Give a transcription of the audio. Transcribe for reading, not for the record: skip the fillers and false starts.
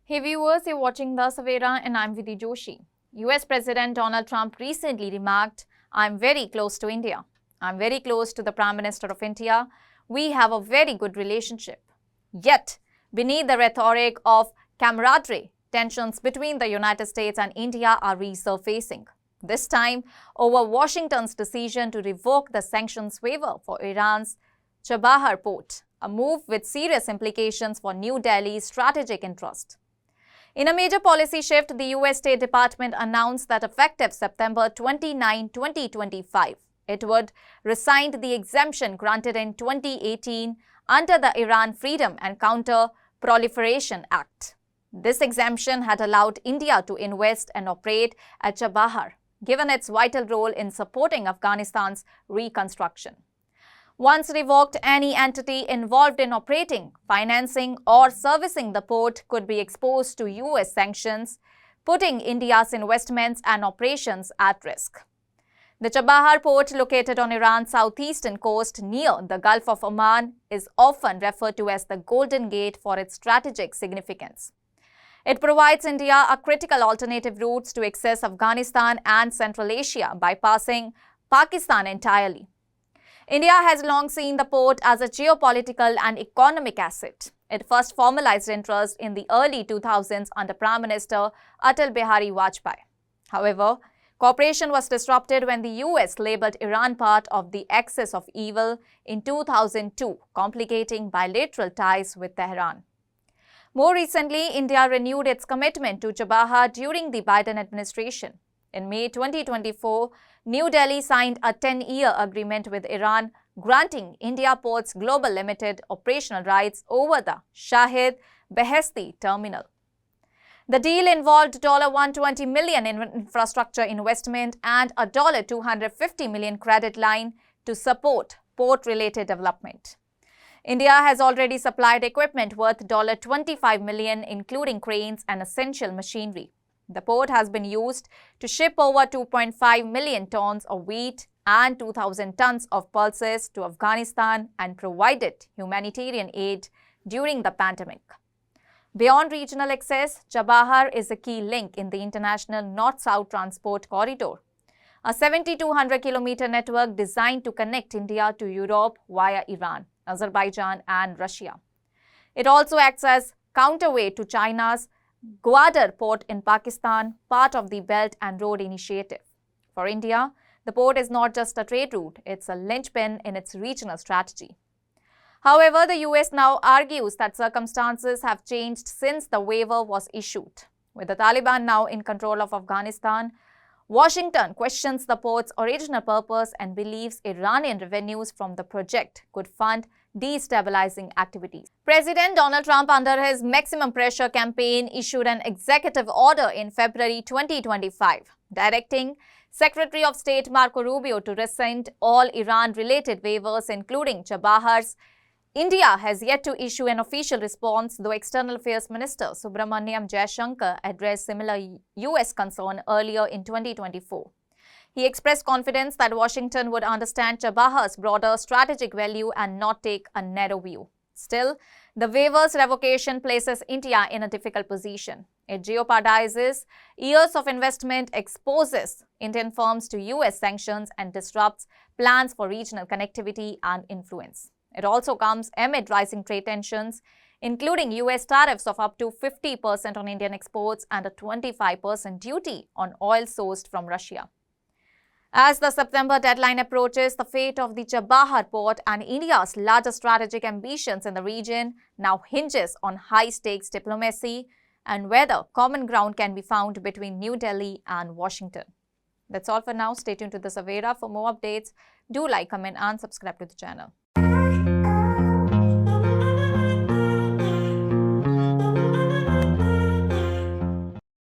Hey viewers, you're watching the Savera and I'm Vidhi Joshi. US President Donald Trump recently remarked, "I'm very close to India. I'm very close to the Prime Minister of India. We have a very good relationship." Yet, beneath the rhetoric of camaraderie, tensions between the United States and India are resurfacing. This time over Washington's decision to revoke the sanctions waiver for Iran's Chabahar Port, a move with serious implications for New Delhi's strategic interest. In a major policy shift, the US State Department announced that effective September 29, 2025, it would rescind the exemption granted in 2018 under the Iran Freedom and Counter-Proliferation Act. This exemption had allowed India to invest and operate at Chabahar, given its vital role in supporting Afghanistan's reconstruction. Once revoked, any entity involved in operating, financing or servicing the port could be exposed to US sanctions, putting India's investments and operations at risk. The Chabahar port, located on Iran's southeastern coast near the Gulf of Oman, is often referred to as the Golden Gate for its strategic significance. It provides India a critical alternative route to access Afghanistan and Central Asia, bypassing Pakistan entirely. India has long seen the port as a geopolitical and economic asset. It first formalized interest in the early 2000s under Prime Minister Atal Bihari Vajpayee. However, cooperation was disrupted when the US labeled Iran part of the axis of evil in 2002, complicating bilateral ties with Tehran. More recently, India renewed its commitment to Chabahar during the Biden administration. In May 2024, New Delhi signed a 10-year agreement with Iran granting India Ports Global Limited operational rights over the Shahid Beheshti terminal. The deal involved $120 million in infrastructure investment and a $250 million credit line to support port-related development. India has already supplied equipment worth $25 million, including cranes and essential machinery. The port has been used to ship over 2.5 million tons of wheat and 2,000 tons of pulses to Afghanistan and provided humanitarian aid during the pandemic. Beyond regional access, Chabahar is a key link in the international north-south transport corridor, a 7,200-kilometer network designed to connect India to Europe via Iran, Azerbaijan and Russia. It also acts as counterweight to China's Gwadar port in Pakistan, part of the Belt and Road Initiative. For India, the port is not just a trade route, it's a linchpin in its regional strategy. However, the US now argues that circumstances have changed since the waiver was issued. With the Taliban now in control of Afghanistan, Washington questions the port's original purpose and believes Iranian revenues from the project could fund destabilizing activities. President Donald Trump, under his maximum pressure campaign, issued an executive order in February 2025, directing Secretary of State Marco Rubio to rescind all Iran-related waivers, including Chabahar's. India has yet to issue an official response, though External Affairs Minister Subramaniam Jaishankar addressed similar US concern earlier in 2024. He expressed confidence that Washington would understand Chabahar's broader strategic value and not take a narrow view. Still, the waiver's revocation places India in a difficult position. It jeopardizes years of investment, exposes Indian firms to US sanctions, and disrupts plans for regional connectivity and influence. It also comes amid rising trade tensions, including US tariffs of up to 50% on Indian exports and a 25% duty on oil sourced from Russia. As the September deadline approaches, the fate of the Chabahar port and India's larger strategic ambitions in the region now hinges on high-stakes diplomacy and whether common ground can be found between New Delhi and Washington. That's all for now. Stay tuned to the Savera for more updates. Do like, comment and subscribe to the channel.